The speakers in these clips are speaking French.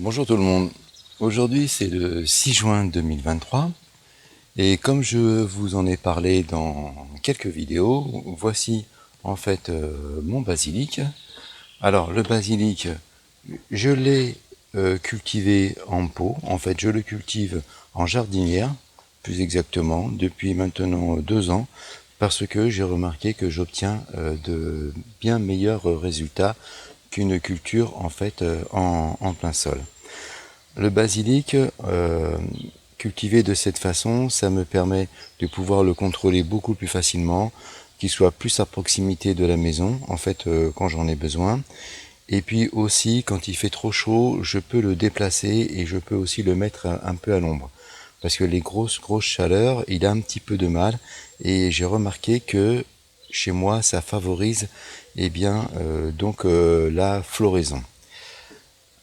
Bonjour tout le monde. Aujourd'hui c'est le 6 juin 2023 et comme je vous en ai parlé dans quelques vidéos, voici en fait mon basilic. Alors le basilic, je l'ai cultivé en pot, en fait je le cultive en jardinière, plus exactement, depuis maintenant 2 ans, parce que j'ai remarqué que j'obtiens de bien meilleurs résultats qu'une culture en fait en plein sol. Le basilic, cultivé de cette façon, ça me permet de pouvoir le contrôler beaucoup plus facilement, qu'il soit plus à proximité de la maison, en fait, quand j'en ai besoin. Et puis aussi, quand il fait trop chaud, je peux le déplacer et je peux aussi le mettre un peu à l'ombre. Parce que les grosses chaleurs, il a un petit peu de mal. Et j'ai remarqué que chez moi, ça favorise eh bien, la floraison.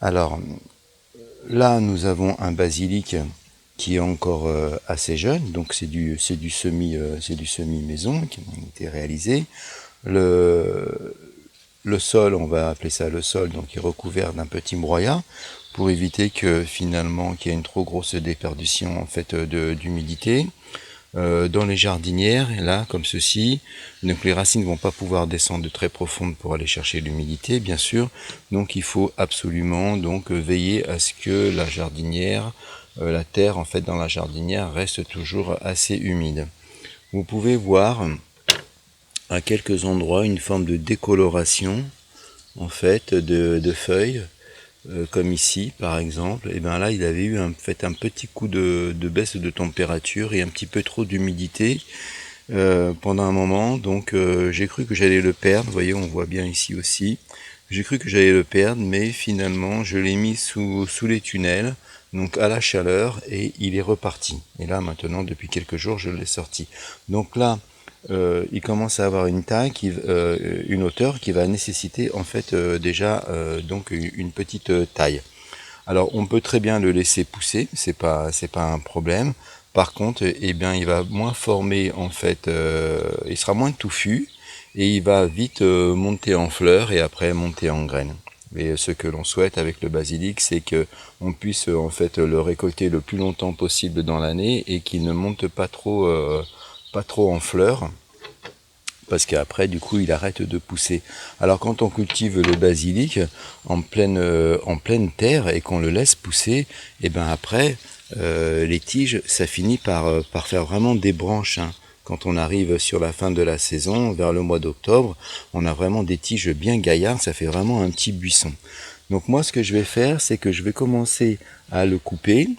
Alors, là, nous avons un basilic qui est encore assez jeune, donc c'est du semi maison qui a été réalisé. Le sol, on va appeler ça le sol, donc est recouvert d'un petit broyat pour éviter que finalement qu'il y ait une trop grosse déperdition en fait d'humidité. Dans les jardinières, là, comme ceci, donc les racines ne vont pas pouvoir descendre de très profonde pour aller chercher l'humidité, bien sûr. Donc il faut absolument donc veiller à ce que la jardinière, la terre en fait dans la jardinière reste toujours assez humide. Vous pouvez voir à quelques endroits une forme de décoloration en fait de feuilles. Comme ici par exemple, et bien là il avait eu un petit coup de baisse de température et un petit peu trop d'humidité pendant un moment, donc j'ai cru que j'allais le perdre. Vous voyez, on voit bien ici aussi, j'ai cru que j'allais le perdre, mais finalement je l'ai mis sous les tunnels, donc à la chaleur, et il est reparti. Et là maintenant depuis quelques jours je l'ai sorti, donc là il commence à avoir une taille, une hauteur qui va nécessiter en fait donc une petite taille. Alors on peut très bien le laisser pousser, c'est pas un problème. Par contre, eh bien, il va moins former en fait, il sera moins touffu et il va vite monter en fleurs et après monter en graines. Et ce que l'on souhaite avec le basilic, c'est que on puisse en fait le récolter le plus longtemps possible dans l'année et qu'il ne monte pas trop en fleurs, parce qu'après du coup il arrête de pousser. Alors quand on cultive le basilic en pleine terre et qu'on le laisse pousser, et ben après les tiges, ça finit par faire vraiment des branches, hein. Quand on arrive sur la fin de la saison, vers le mois d'octobre, on a vraiment des tiges bien gaillardes, ça fait vraiment un petit buisson. Donc moi ce que je vais faire, c'est que je vais commencer à le couper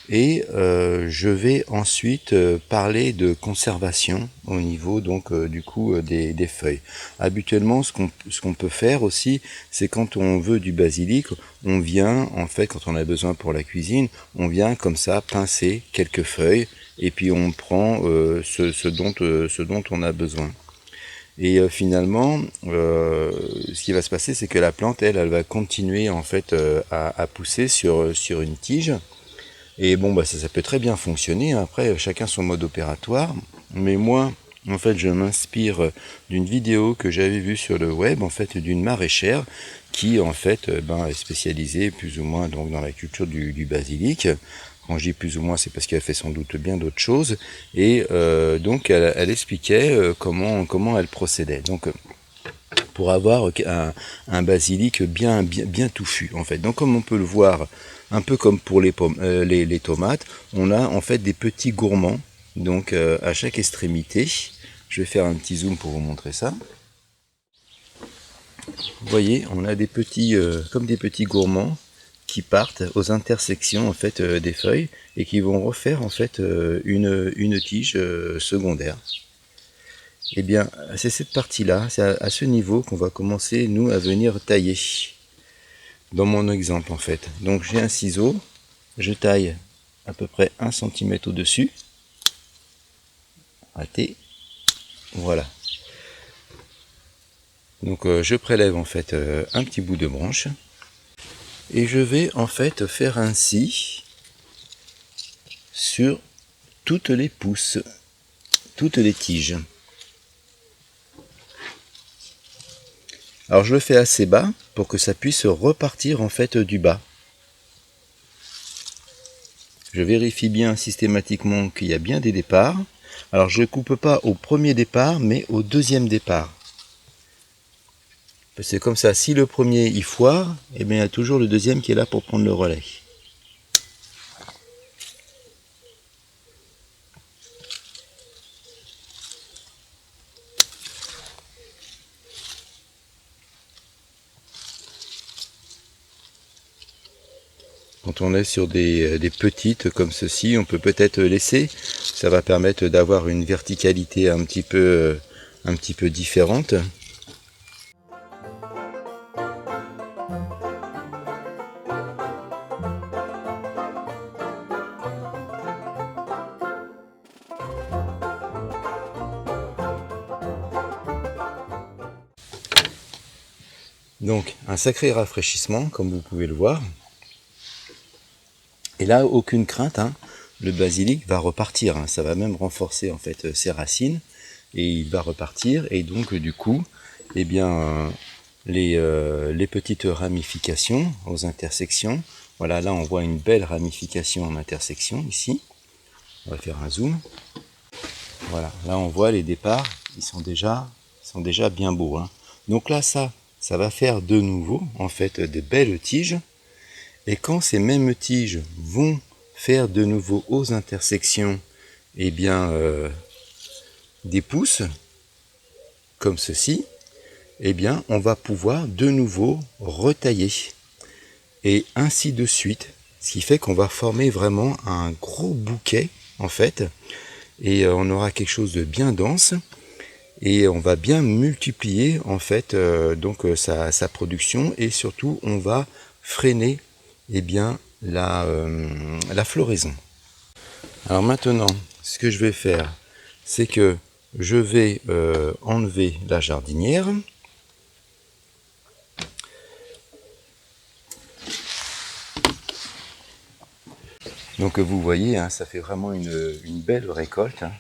et je vais ensuite parler de conservation au niveau donc des feuilles. Habituellement, ce qu'on peut faire aussi, c'est quand on veut du basilic, on vient en fait quand on a besoin pour la cuisine, on vient comme ça pincer quelques feuilles et puis on prend ce dont on a besoin. Et finalement, ce qui va se passer, c'est que la plante, elle va continuer en fait à pousser sur une tige. Et bon, bah ça peut très bien fonctionner. Après, chacun son mode opératoire. Mais moi, en fait, je m'inspire d'une vidéo que j'avais vue sur le web, en fait, d'une maraîchère qui, en fait, est spécialisée plus ou moins donc dans la culture du basilic. Quand je dis plus ou moins, c'est parce qu'elle fait sans doute bien d'autres choses. Et donc, elle expliquait comment elle procédait. Donc, pour avoir un basilic bien touffu en fait. Donc comme on peut le voir, un peu comme pour les tomates, on a en fait des petits gourmands donc à chaque extrémité. Je vais faire un petit zoom pour vous montrer ça. Vous voyez, on a des petits comme des petits gourmands qui partent aux intersections en fait des feuilles et qui vont refaire en fait une tige secondaire. Eh bien, c'est cette partie-là, c'est à ce niveau qu'on va commencer, nous, à venir tailler. Dans mon exemple, en fait. Donc, j'ai un ciseau, je taille à peu près 1 cm au-dessus. Raté. Voilà. Donc, je prélève, en fait, un petit bout de branche. Et je vais, en fait, faire ainsi sur toutes les pousses, toutes les tiges. Alors je le fais assez bas pour que ça puisse repartir en fait du bas. je vérifie bien systématiquement qu'il y a bien des départs. Alors je ne coupe pas au premier départ, mais au deuxième départ. C'est comme ça, si le premier il foire, eh bien, il y a toujours le deuxième qui est là pour prendre le relais. Quand on est sur des petites comme ceci, on peut peut-être laisser. Ça va permettre d'avoir une verticalité un petit peu différente. Donc un sacré rafraîchissement, comme vous pouvez le voir. Et là, aucune crainte, hein, le basilic va repartir, hein, ça va même renforcer en fait ses racines, et il va repartir, et donc du coup, eh bien, les petites ramifications aux intersections, voilà, là on voit une belle ramification en intersection ici, on va faire un zoom, voilà, là on voit les départs, ils sont déjà bien beaux, hein. Donc là ça va faire de nouveau en fait de belles tiges. Et quand ces mêmes tiges vont faire de nouveau aux intersections, eh bien, des pousses, comme ceci, eh bien, on va pouvoir de nouveau retailler. Et ainsi de suite. Ce qui fait qu'on va former vraiment un gros bouquet, en fait. Et on aura quelque chose de bien dense. Et on va bien multiplier, en fait, sa production. Et surtout, on va freiner eh bien, la floraison. Alors maintenant, ce que je vais faire, c'est que je vais enlever la jardinière. Donc vous voyez, hein, ça fait vraiment une belle récolte, hein.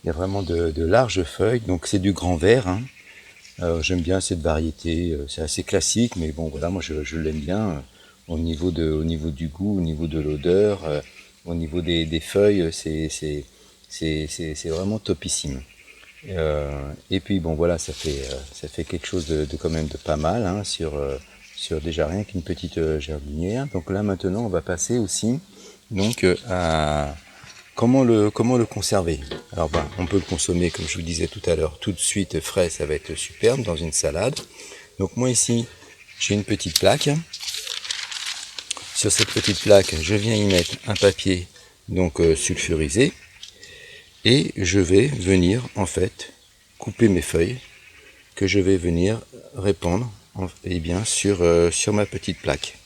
Il y a vraiment de larges feuilles, donc c'est du grand vert, hein. J'aime bien cette variété, c'est assez classique, mais bon voilà, moi je l'aime bien au niveau du goût, au niveau de l'odeur, au niveau des feuilles, c'est vraiment topissime. Et puis bon voilà, ça fait quelque chose de quand même de pas mal, hein, sur déjà rien qu'une petite jardinière. Donc là maintenant on va passer aussi donc à comment le conserver. Alors on peut le consommer comme je vous disais tout à l'heure tout de suite frais, ça va être superbe dans une salade. Donc moi ici j'ai une petite plaque. Sur cette petite plaque je viens y mettre un papier donc sulfurisé. Et je vais venir en fait couper mes feuilles que je vais venir répandre eh bien, sur ma petite plaque.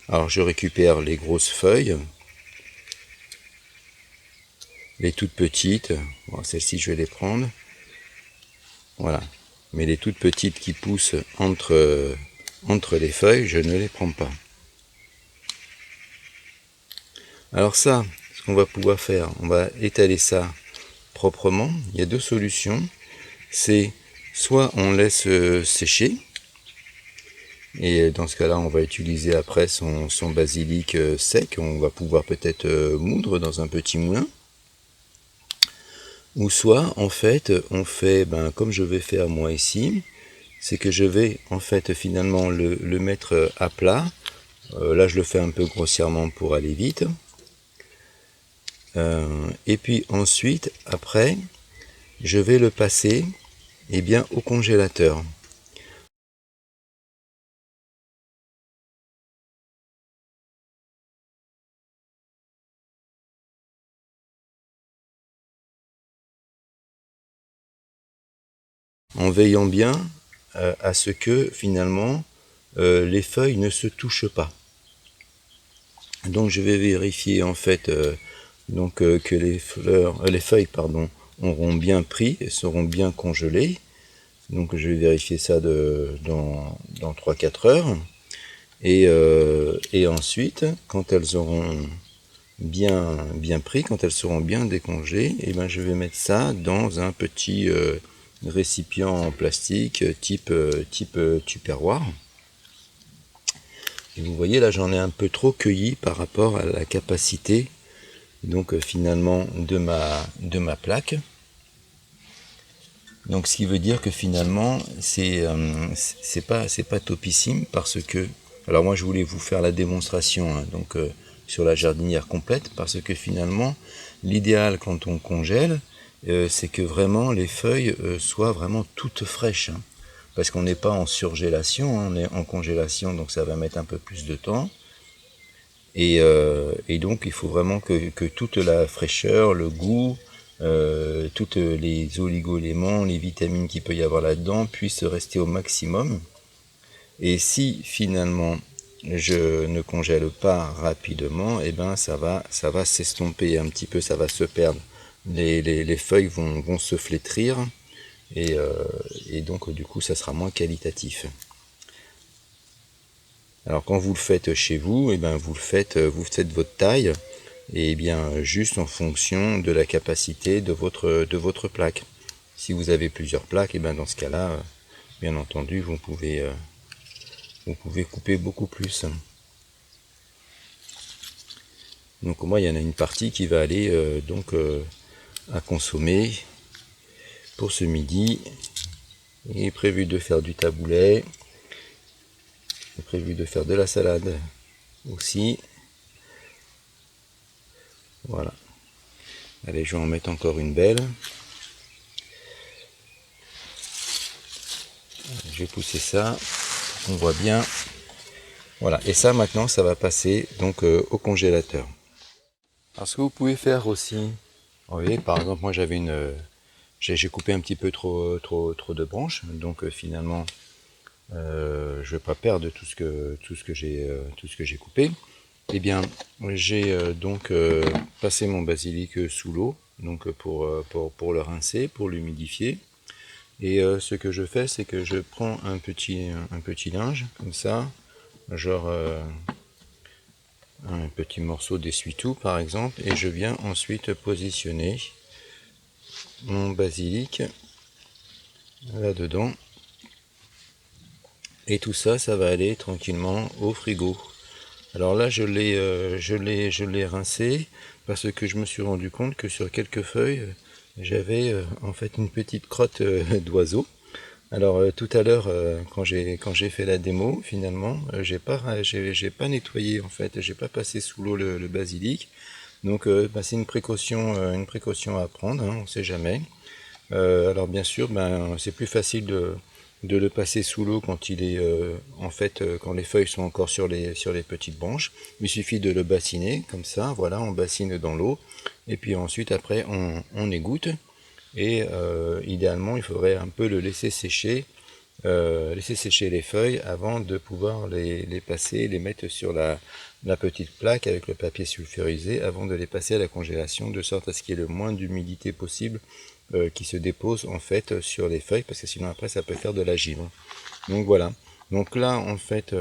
Alors je récupère les grosses feuilles, les toutes petites, bon, celles-ci je vais les prendre, voilà, mais les toutes petites qui poussent entre les feuilles, je ne les prends pas. Alors ça, ce qu'on va pouvoir faire, on va étaler ça proprement. Il y a deux solutions, c'est soit on laisse sécher, et dans ce cas-là, on va utiliser après son basilic sec. On va pouvoir peut-être moudre dans un petit moulin. Ou soit, en fait, on fait, comme je vais faire moi ici, c'est que je vais, en fait, finalement le mettre à plat. Là, je le fais un peu grossièrement pour aller vite. Et puis ensuite, après, je vais le passer eh bien, au congélateur. En veillant bien à ce que finalement les feuilles ne se touchent pas. Donc je vais vérifier en fait que les feuilles auront bien pris et seront bien congelées. Donc je vais vérifier ça dans 3-4 heures. Et ensuite, quand elles auront bien pris, quand elles seront bien décongelées, et ben je vais mettre ça dans un petit récipient en plastique type tupperware. Et vous voyez là, j'en ai un peu trop cueilli par rapport à la capacité donc finalement de ma plaque. Donc ce qui veut dire que finalement c'est pas topissime parce que, alors moi je voulais vous faire la démonstration hein, donc sur la jardinière complète, parce que finalement l'idéal quand on congèle c'est que vraiment les feuilles soient vraiment toutes fraîches hein, parce qu'on n'est pas en surgélation, hein, on est en congélation, donc ça va mettre un peu plus de temps. Et donc il faut vraiment que toute la fraîcheur, le goût, toutes les oligo-éléments, les vitamines qu'il peut y avoir là-dedans puissent rester au maximum. Et si finalement je ne congèle pas rapidement, et ben ça va s'estomper un petit peu, ça va se perdre. Les feuilles vont se flétrir et donc du coup ça sera moins qualitatif. Alors quand vous le faites chez vous, et ben vous faites votre taille, et bien juste en fonction de la capacité de votre plaque. Si vous avez plusieurs plaques, et ben dans ce cas-là, bien entendu, vous pouvez couper beaucoup plus. Donc moi, il y en a une partie qui va aller à consommer pour ce midi. Il est prévu de faire du taboulet. Il est prévu de faire de la salade aussi. Voilà. Allez, je vais en mettre encore une belle. Je vais pousser ça. On voit bien. Voilà. Et ça, maintenant, ça va passer donc au congélateur. Alors, ce que vous pouvez faire aussi, vous voyez, par exemple, moi j'avais j'ai coupé un petit peu trop de branches, donc finalement, je ne vais pas perdre tout ce que j'ai coupé. Eh bien, j'ai passé mon basilic sous l'eau, donc pour le rincer, pour l'humidifier. Et ce que je fais, c'est que je prends un petit linge, comme ça, genre un petit morceau d'essuie-tout par exemple, et je viens ensuite positionner mon basilic là-dedans. Et tout ça, ça va aller tranquillement au frigo. Alors là, je l'ai rincé parce que je me suis rendu compte que sur quelques feuilles, j'avais en fait une petite crotte d'oiseau. Alors tout à l'heure, quand j'ai fait la démo, finalement, j'ai pas nettoyé en fait, j'ai pas passé sous l'eau le basilic. Donc c'est une précaution à prendre, hein, on sait jamais. Alors bien sûr, c'est plus facile de le passer sous l'eau quand il est quand les feuilles sont encore sur les petites branches. Il suffit de le bassiner comme ça, voilà, on bassine dans l'eau et puis ensuite après on égoutte et idéalement il faudrait un peu le laisser sécher les feuilles avant de pouvoir les passer, les mettre sur la petite plaque avec le papier sulfurisé avant de les passer à la congélation, de sorte à ce qu'il y ait le moins d'humidité possible qui se dépose en fait sur les feuilles, parce que sinon après ça peut faire de la givre. Donc voilà. Donc là en fait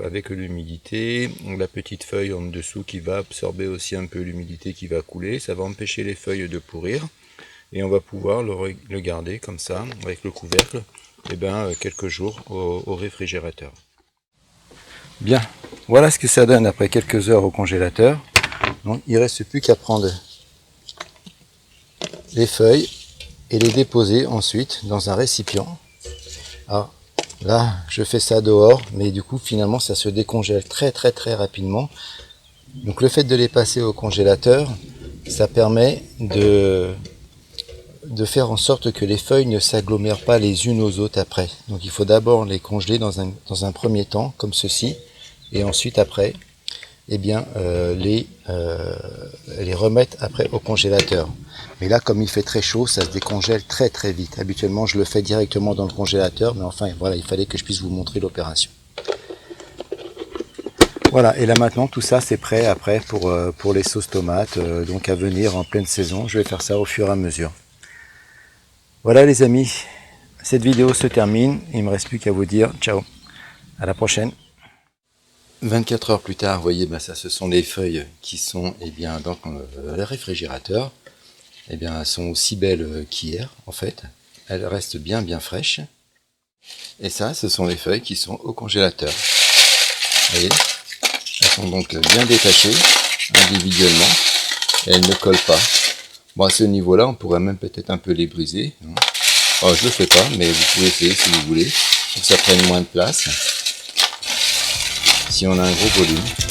avec l'humidité, la petite feuille en dessous qui va absorber aussi un peu l'humidité qui va couler, ça va empêcher les feuilles de pourrir. Et on va pouvoir le garder comme ça, avec le couvercle, quelques jours au réfrigérateur. Bien, voilà ce que ça donne après quelques heures au congélateur. Donc il ne reste plus qu'à prendre les feuilles et les déposer ensuite dans un récipient. Alors là, je fais ça dehors, mais du coup finalement ça se décongèle très rapidement. Donc le fait de les passer au congélateur, ça permet de faire en sorte que les feuilles ne s'agglomèrent pas les unes aux autres après. Donc il faut d'abord les congeler dans un premier temps, comme ceci, et ensuite après, les remettre après au congélateur. Mais là, comme il fait très chaud, ça se décongèle très vite. Habituellement, je le fais directement dans le congélateur, mais enfin, voilà, il fallait que je puisse vous montrer l'opération. Voilà, et là maintenant, tout ça, c'est prêt après pour les sauces tomates, donc à venir en pleine saison. Je vais faire ça au fur et à mesure. Voilà les amis, cette vidéo se termine, il ne me reste plus qu'à vous dire ciao, à la prochaine. 24 heures plus tard, vous voyez, ça ce sont les feuilles qui sont dans le réfrigérateur. Elles sont aussi belles qu'hier en fait, elles restent bien fraîches. Et ça, ce sont les feuilles qui sont au congélateur. Vous voyez, elles sont donc bien détachées individuellement et elles ne collent pas. Bon, à ce niveau-là, on pourrait même peut-être un peu les briser. Oh, je le fais pas, mais vous pouvez essayer si vous voulez, pour que ça prenne moins de place. Si on a un gros volume.